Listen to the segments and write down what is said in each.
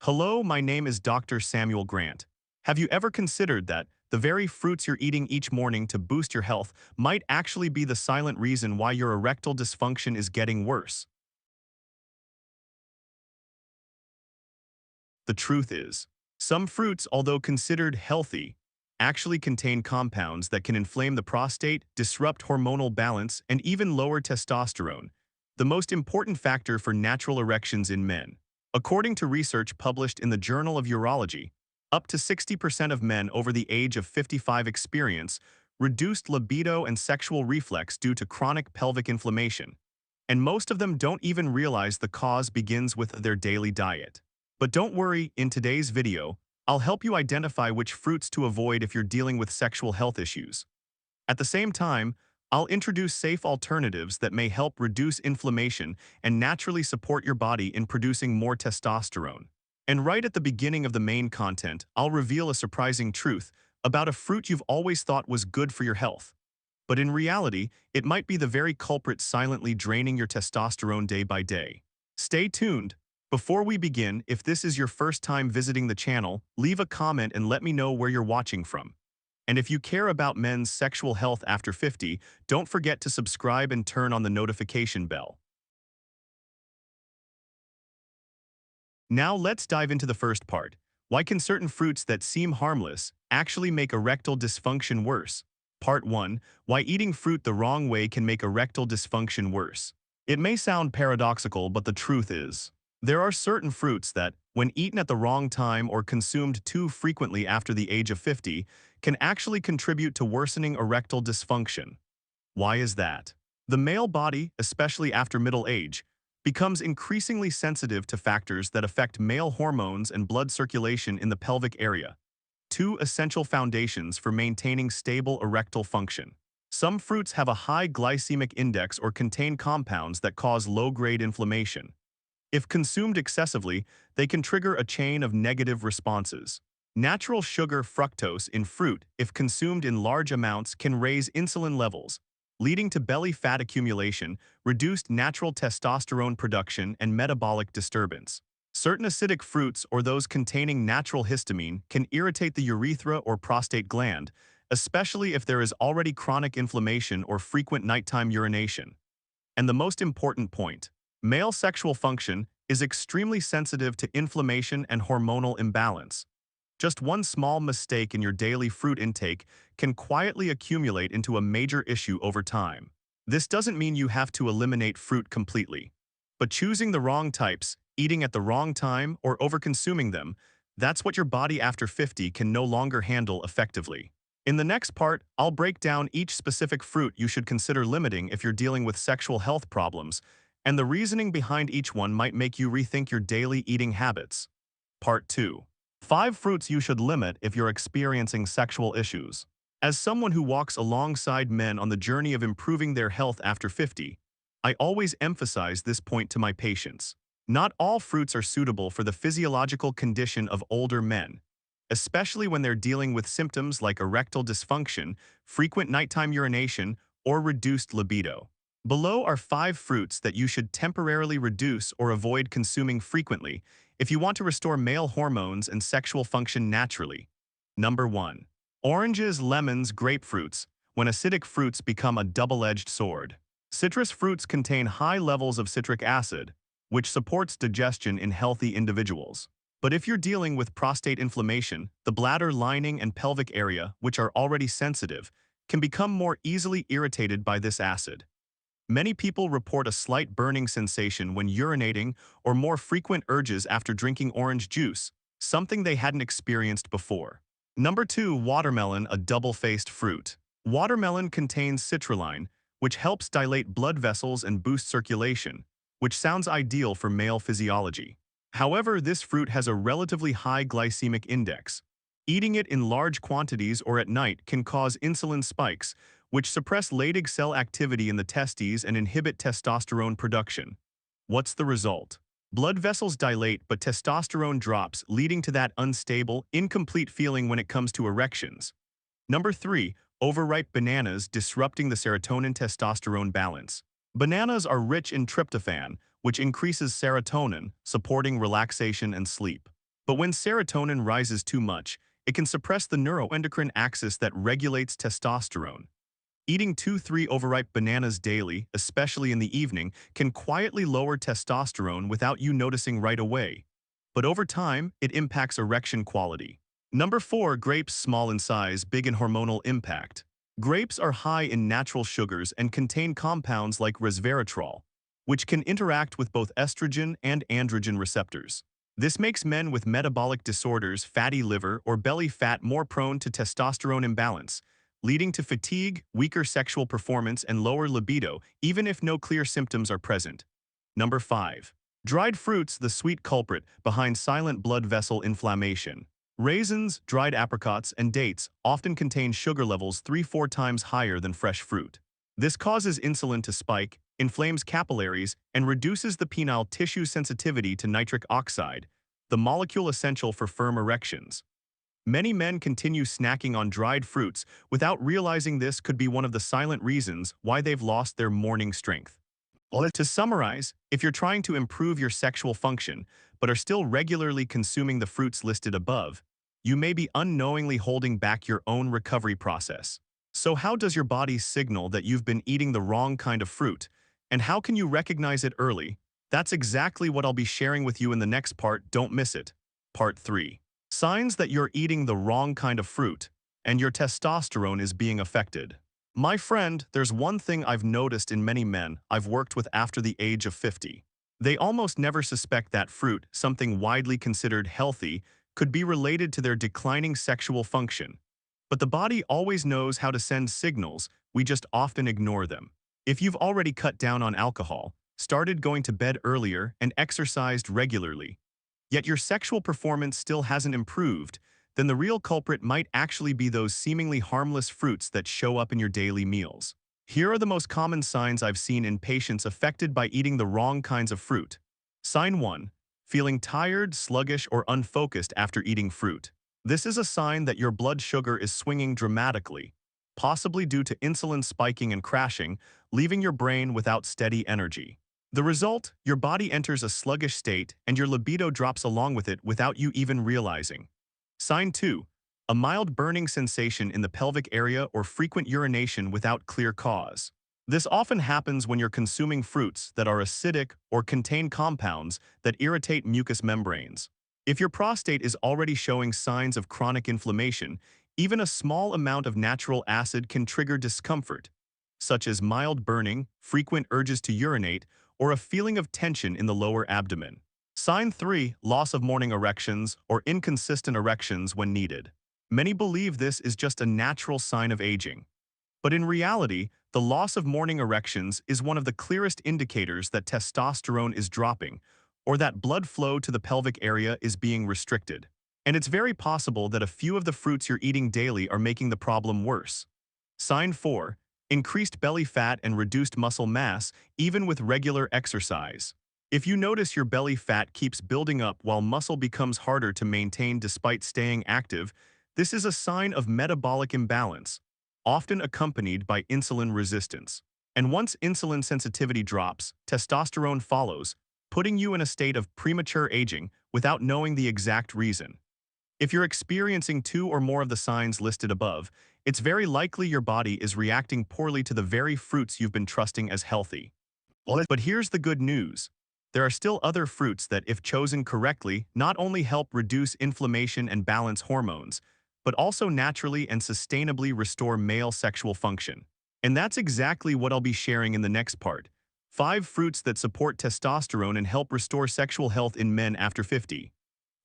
Hello, my name is Dr. Samuel Grant. Have you ever considered that the very fruits you're eating each morning to boost your health might actually be the silent reason why your erectile dysfunction is getting worse? The truth is, some fruits, although considered healthy, actually contain compounds that can inflame the prostate, disrupt hormonal balance, and even lower testosterone, the most important factor for natural erections in men. According to research published in the Journal of Urology, up to 60% of men over the age of 55 experience reduced libido and sexual reflex due to chronic pelvic inflammation, and most of them don't even realize the cause begins with their daily diet. But don't worry, in today's video, I'll help you identify which fruits to avoid if you're dealing with sexual health issues. At the same time, I'll introduce safe alternatives that may help reduce inflammation and naturally support your body in producing more testosterone. And right at the beginning of the main content, I'll reveal a surprising truth about a fruit you've always thought was good for your health. But in reality, it might be the very culprit silently draining your testosterone day by day. Stay tuned. Before we begin, if this is your first time visiting the channel, leave a comment and let me know where you're watching from. And if you care about men's sexual health after 50, don't forget to subscribe and turn on the notification bell. Now let's dive into the first part. Why can certain fruits that seem harmless actually make erectile dysfunction worse? Part 1. Why eating fruit the wrong way can make erectile dysfunction worse. It may sound paradoxical, but the truth is, there are certain fruits that, when eaten at the wrong time or consumed too frequently after the age of 50, can actually contribute to worsening erectile dysfunction. Why is that? The male body, especially after middle age, becomes increasingly sensitive to factors that affect male hormones and blood circulation in the pelvic area, two essential foundations for maintaining stable erectile function. Some fruits have a high glycemic index or contain compounds that cause low-grade inflammation. If consumed excessively, they can trigger a chain of negative responses. Natural sugar fructose in fruit, if consumed in large amounts, can raise insulin levels, leading to belly fat accumulation, reduced natural testosterone production, and metabolic disturbance. Certain acidic fruits or those containing natural histamine can irritate the urethra or prostate gland, especially if there is already chronic inflammation or frequent nighttime urination. And the most important point, male sexual function is extremely sensitive to inflammation and hormonal imbalance. Just one small mistake in your daily fruit intake can quietly accumulate into a major issue over time. This doesn't mean you have to eliminate fruit completely. But choosing the wrong types, eating at the wrong time, or overconsuming them, that's what your body after 50 can no longer handle effectively. In the next part, I'll break down each specific fruit you should consider limiting if you're dealing with sexual health problems, and the reasoning behind each one might make you rethink your daily eating habits. Part 2. 5 fruits you should limit if you're experiencing sexual issues. As someone who walks alongside men on the journey of improving their health after 50, I always emphasize this point to my patients. Not all fruits are suitable for the physiological condition of older men, especially when they're dealing with symptoms like erectile dysfunction, frequent nighttime urination, or reduced libido. Below are 5 fruits that you should temporarily reduce or avoid consuming frequently if you want to restore male hormones and sexual function naturally. Number 1. Oranges, lemons, grapefruits. When acidic fruits become a double-edged sword. Citrus fruits contain high levels of citric acid, which supports digestion in healthy individuals. But if you're dealing with prostate inflammation, the bladder lining and pelvic area, which are already sensitive, can become more easily irritated by this acid. Many people report a slight burning sensation when urinating or more frequent urges after drinking orange juice, something they hadn't experienced before. Number 2. Watermelon, a double-faced fruit. Watermelon contains citrulline, which helps dilate blood vessels and boost circulation, which sounds ideal for male physiology. However, this fruit has a relatively high glycemic index. Eating it in large quantities or at night can cause insulin spikes, which suppress Leydig cell activity in the testes and inhibit testosterone production. What's the result? Blood vessels dilate but testosterone drops, leading to that unstable, incomplete feeling when it comes to erections. Number 3. Overripe bananas, disrupting the serotonin-testosterone balance. Bananas are rich in tryptophan, which increases serotonin, supporting relaxation and sleep. But when serotonin rises too much, it can suppress the neuroendocrine axis that regulates testosterone. Eating 2-3 overripe bananas daily, especially in the evening, can quietly lower testosterone without you noticing right away. But over time, it impacts erection quality. Number 4, grapes small in size, big in hormonal impact. Grapes are high in natural sugars and contain compounds like resveratrol, which can interact with both estrogen and androgen receptors. This makes men with metabolic disorders, fatty liver, or belly fat more prone to testosterone imbalance, leading to fatigue, weaker sexual performance, and lower libido, even if no clear symptoms are present. Number 5. Dried fruits, the sweet culprit behind silent blood vessel inflammation. Raisins, dried apricots, and dates often contain sugar levels 3-4 times higher than fresh fruit. This causes insulin to spike, inflames capillaries, and reduces the penile tissue sensitivity to nitric oxide, the molecule essential for firm erections. Many men continue snacking on dried fruits without realizing this could be one of the silent reasons why they've lost their morning strength. To summarize, if you're trying to improve your sexual function but are still regularly consuming the fruits listed above, you may be unknowingly holding back your own recovery process. So how does your body signal that you've been eating the wrong kind of fruit? And how can you recognize it early? That's exactly what I'll be sharing with you in the next part. Don't miss it. Part 3. Signs that you're eating the wrong kind of fruit and your testosterone is being affected. My friend, there's one thing I've noticed in many men I've worked with after the age of 50. They almost never suspect that fruit, something widely considered healthy, could be related to their declining sexual function. But the body always knows how to send signals, we just often ignore them. If you've already cut down on alcohol, started going to bed earlier, and exercised regularly, yet your sexual performance still hasn't improved, then the real culprit might actually be those seemingly harmless fruits that show up in your daily meals. Here are the most common signs I've seen in patients affected by eating the wrong kinds of fruit. Sign 1. Feeling tired, sluggish, or unfocused after eating fruit. This is a sign that your blood sugar is swinging dramatically, possibly due to insulin spiking and crashing, leaving your brain without steady energy. The result, your body enters a sluggish state and your libido drops along with it without you even realizing. Sign 2. A mild burning sensation in the pelvic area or frequent urination without clear cause. This often happens when you're consuming fruits that are acidic or contain compounds that irritate mucous membranes. If your prostate is already showing signs of chronic inflammation, even a small amount of natural acid can trigger discomfort, such as mild burning, frequent urges to urinate, or a feeling of tension in the lower abdomen. Sign 3. Loss of morning erections or inconsistent erections when needed. Many believe this is just a natural sign of aging. But in reality, the loss of morning erections is one of the clearest indicators that testosterone is dropping or that blood flow to the pelvic area is being restricted. And it's very possible that a few of the fruits you're eating daily are making the problem worse. Sign 4. Increased belly fat and reduced muscle mass, even with regular exercise. If you notice your belly fat keeps building up while muscle becomes harder to maintain despite staying active, this is a sign of metabolic imbalance, often accompanied by insulin resistance. And once insulin sensitivity drops, testosterone follows, putting you in a state of premature aging without knowing the exact reason. If you're experiencing 2 or more of the signs listed above, it's very likely your body is reacting poorly to the very fruits you've been trusting as healthy. But here's the good news. There are still other fruits that, if chosen correctly, not only help reduce inflammation and balance hormones, but also naturally and sustainably restore male sexual function. And that's exactly what I'll be sharing in the next part. 5 fruits that support testosterone and help restore sexual health in men after 50.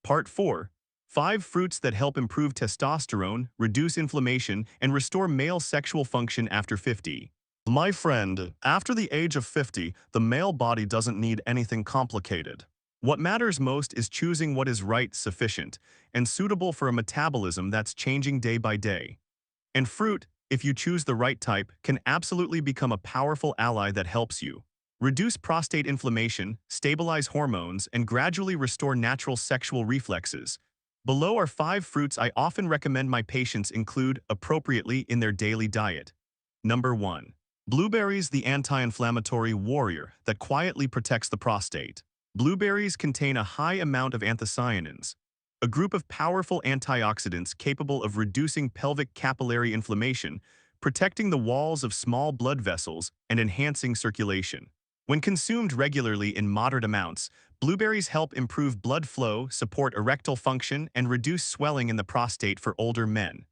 Part 4. 5 fruits that help improve testosterone, reduce inflammation, and restore male sexual function after 50. My friend, after the age of 50, the male body doesn't need anything complicated. What matters most is choosing what is right, sufficient, and suitable for a metabolism that's changing day by day. And fruit, if you choose the right type, can absolutely become a powerful ally that helps you reduce prostate inflammation, stabilize hormones, and gradually restore natural sexual reflexes. Below are 5 fruits I often recommend my patients include appropriately in their daily diet. Number 1. Blueberries, the anti-inflammatory warrior that quietly protects the prostate. Blueberries contain a high amount of anthocyanins, a group of powerful antioxidants capable of reducing pelvic capillary inflammation, protecting the walls of small blood vessels, and enhancing circulation. When consumed regularly in moderate amounts, blueberries help improve blood flow, support erectile function, and reduce swelling in the prostate for older men.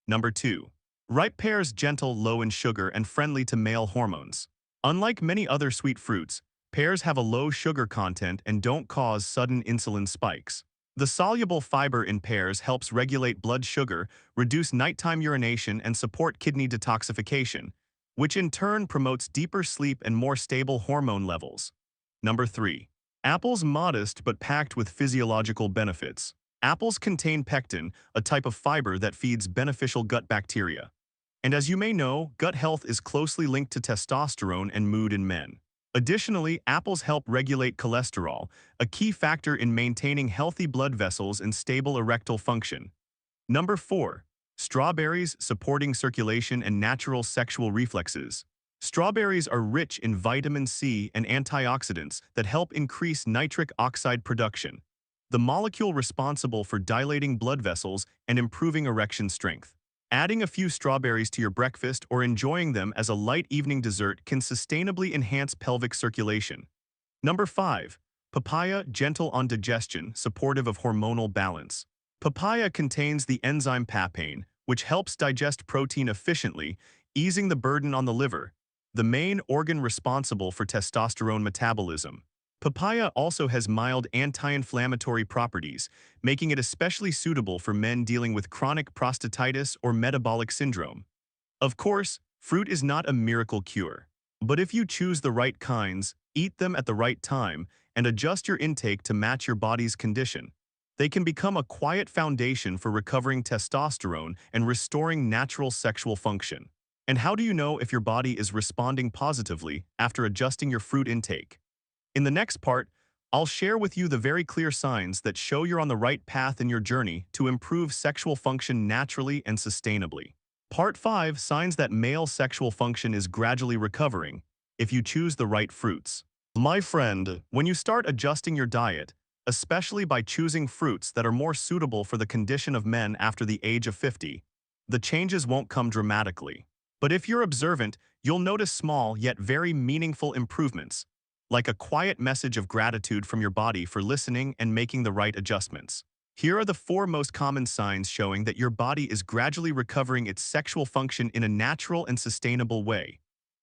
Number 2. Ripe pears gentle, low in sugar, and friendly to male hormones. Unlike many other sweet fruits, pears have a low sugar content and don't cause sudden insulin spikes. The soluble fiber in pears helps regulate blood sugar, reduce nighttime urination, and support kidney detoxification, which in turn promotes deeper sleep and more stable hormone levels. Number 3. Apples modest but packed with physiological benefits. Apples contain pectin, a type of fiber that feeds beneficial gut bacteria. And as you may know, gut health is closely linked to testosterone and mood in men. Additionally, apples help regulate cholesterol, a key factor in maintaining healthy blood vessels and stable erectile function. Number 4. Strawberries supporting circulation and natural sexual reflexes. Strawberries are rich in vitamin C and antioxidants that help increase nitric oxide production, the molecule responsible for dilating blood vessels and improving erection strength. Adding a few strawberries to your breakfast or enjoying them as a light evening dessert can sustainably enhance pelvic circulation. Number 5. Papaya, gentle on digestion, supportive of hormonal balance. Papaya contains the enzyme papain, which helps digest protein efficiently, easing the burden on the liver, the main organ responsible for testosterone metabolism. Papaya also has mild anti-inflammatory properties, making it especially suitable for men dealing with chronic prostatitis or metabolic syndrome. Of course, fruit is not a miracle cure, but if you choose the right kinds, eat them at the right time, and adjust your intake to match your body's condition, they can become a quiet foundation for recovering testosterone and restoring natural sexual function. And how do you know if your body is responding positively after adjusting your fruit intake? In the next part, I'll share with you the very clear signs that show you're on the right path in your journey to improve sexual function naturally and sustainably. Part 5, signs that male sexual function is gradually recovering if you choose the right fruits. My friend, when you start adjusting your diet, especially by choosing fruits that are more suitable for the condition of men after the age of 50, the changes won't come dramatically. But if you're observant, you'll notice small yet very meaningful improvements, like a quiet message of gratitude from your body for listening and making the right adjustments. Here are the 4 most common signs showing that your body is gradually recovering its sexual function in a natural and sustainable way.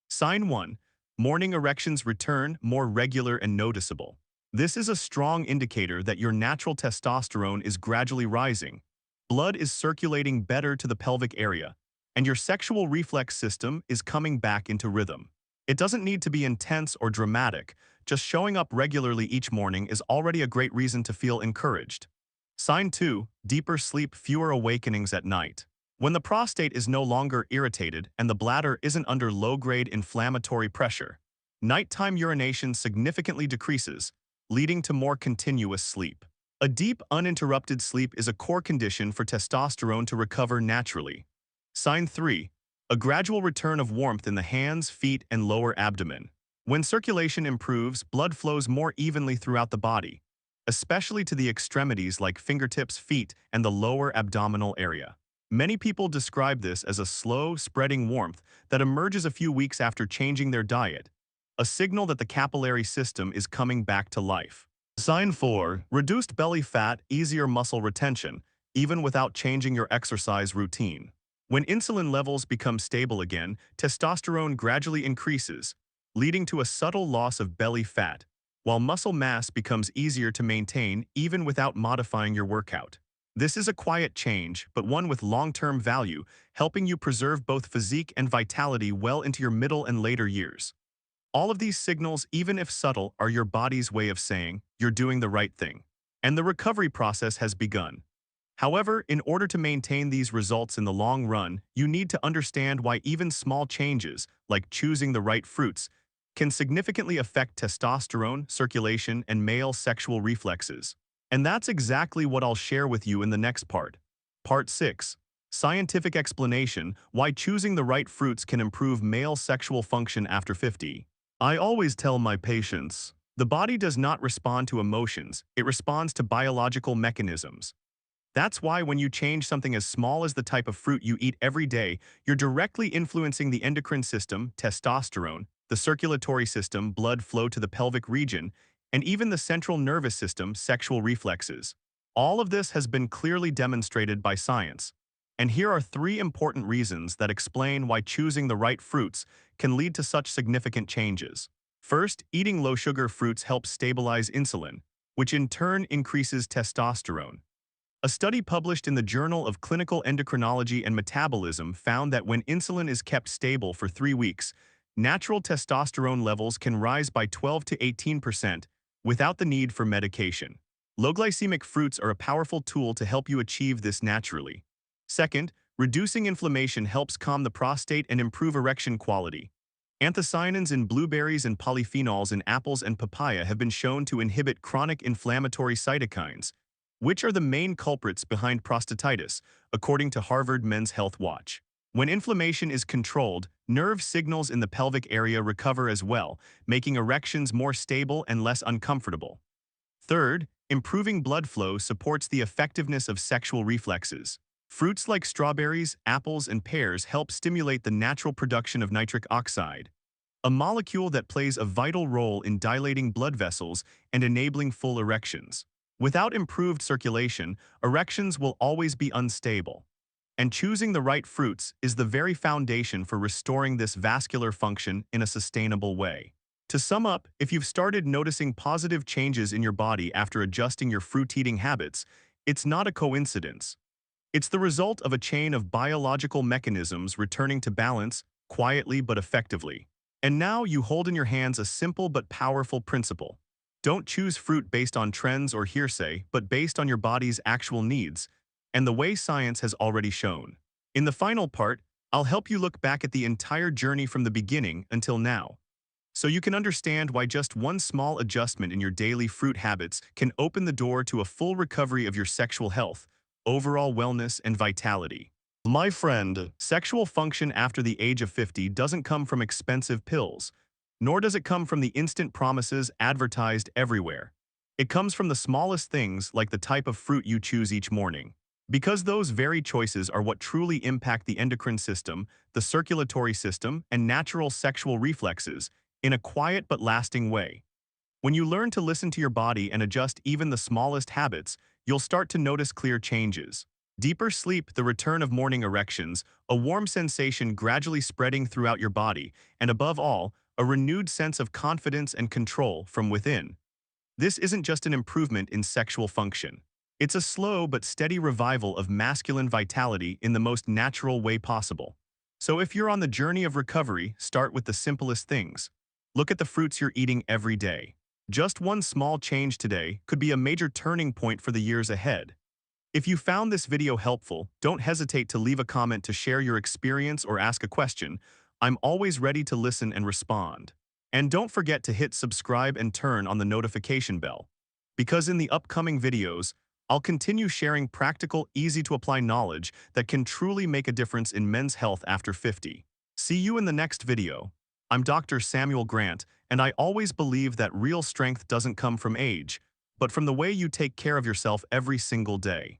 Sign 1. Morning erections return, more regular and noticeable. This is a strong indicator that your natural testosterone is gradually rising. Blood is circulating better to the pelvic area, and your sexual reflex system is coming back into rhythm. It doesn't need to be intense or dramatic, just showing up regularly each morning is already a great reason to feel encouraged. Sign 2. Deeper sleep, fewer awakenings at night. When the prostate is no longer irritated and the bladder isn't under low-grade inflammatory pressure, nighttime urination significantly decreases, leading to more continuous sleep. A deep, uninterrupted sleep is a core condition for testosterone to recover naturally. Sign 3. A gradual return of warmth in the hands, feet, and lower abdomen. When circulation improves, blood flows more evenly throughout the body, especially to the extremities like fingertips, feet, and the lower abdominal area. Many people describe this as a slow, spreading warmth that emerges a few weeks after changing their diet, a signal that the capillary system is coming back to life. Sign 4. Reduced belly fat, easier muscle retention, even without changing your exercise routine. When insulin levels become stable again, testosterone gradually increases, leading to a subtle loss of belly fat, while muscle mass becomes easier to maintain even without modifying your workout. This is a quiet change, but one with long-term value, helping you preserve both physique and vitality well into your middle and later years. All of these signals, even if subtle, are your body's way of saying you're doing the right thing, and the recovery process has begun. However, in order to maintain these results in the long run, you need to understand why even small changes, like choosing the right fruits, can significantly affect testosterone, circulation, and male sexual reflexes. And that's exactly what I'll share with you in the next part. Part 6. Scientific explanation why choosing the right fruits can improve male sexual function after 50. I always tell my patients, the body does not respond to emotions, it responds to biological mechanisms. That's why when you change something as small as the type of fruit you eat every day, you're directly influencing the endocrine system, testosterone, the circulatory system, blood flow to the pelvic region, and even the central nervous system, sexual reflexes. All of this has been clearly demonstrated by science. And here are 3 important reasons that explain why choosing the right fruits can lead to such significant changes. First, eating low-sugar fruits helps stabilize insulin, which in turn increases testosterone. A study published in the Journal of Clinical Endocrinology and Metabolism found that when insulin is kept stable for 3 weeks, natural testosterone levels can rise by 12 to 18% without the need for medication. Low-glycemic fruits are a powerful tool to help you achieve this naturally. Second, reducing inflammation helps calm the prostate and improve erection quality. Anthocyanins in blueberries and polyphenols in apples and papaya have been shown to inhibit chronic inflammatory cytokines, which are the main culprits behind prostatitis, according to Harvard Men's Health Watch. When inflammation is controlled, nerve signals in the pelvic area recover as well, making erections more stable and less uncomfortable. Third, improving blood flow supports the effectiveness of sexual reflexes. Fruits like strawberries, apples, and pears help stimulate the natural production of nitric oxide, a molecule that plays a vital role in dilating blood vessels and enabling full erections. Without improved circulation, erections will always be unstable. And choosing the right fruits is the very foundation for restoring this vascular function in a sustainable way. To sum up, if you've started noticing positive changes in your body after adjusting your fruit-eating habits, it's not a coincidence. It's the result of a chain of biological mechanisms returning to balance, quietly but effectively. And now you hold in your hands a simple but powerful principle. Don't choose fruit based on trends or hearsay, but based on your body's actual needs, and the way science has already shown. In the final part, I'll help you look back at the entire journey from the beginning until now, so you can understand why just one small adjustment in your daily fruit habits can open the door to a full recovery of your sexual health, overall wellness, and vitality. My friend, sexual function after the age of 50 doesn't come from expensive pills, nor does it come from the instant promises advertised everywhere. It comes from the smallest things, like the type of fruit you choose each morning. Because those very choices are what truly impact the endocrine system, the circulatory system, and natural sexual reflexes in a quiet but lasting way. When you learn to listen to your body and adjust even the smallest habits, you'll start to notice clear changes. Deeper sleep, the return of morning erections, a warm sensation gradually spreading throughout your body, and above all, a renewed sense of confidence and control from within. This isn't just an improvement in sexual function. It's a slow but steady revival of masculine vitality in the most natural way possible. So if you're on the journey of recovery, start with the simplest things. Look at the fruits you're eating every day. Just one small change today could be a major turning point for the years ahead. If you found this video helpful, don't hesitate to leave a comment to share your experience or ask a question. I'm always ready to listen and respond. And don't forget to hit subscribe and turn on the notification bell, because in the upcoming videos, I'll continue sharing practical, easy-to-apply knowledge that can truly make a difference in men's health after 50. See you in the next video. I'm Dr. Samuel Grant, and I always believe that real strength doesn't come from age, but from the way you take care of yourself every single day.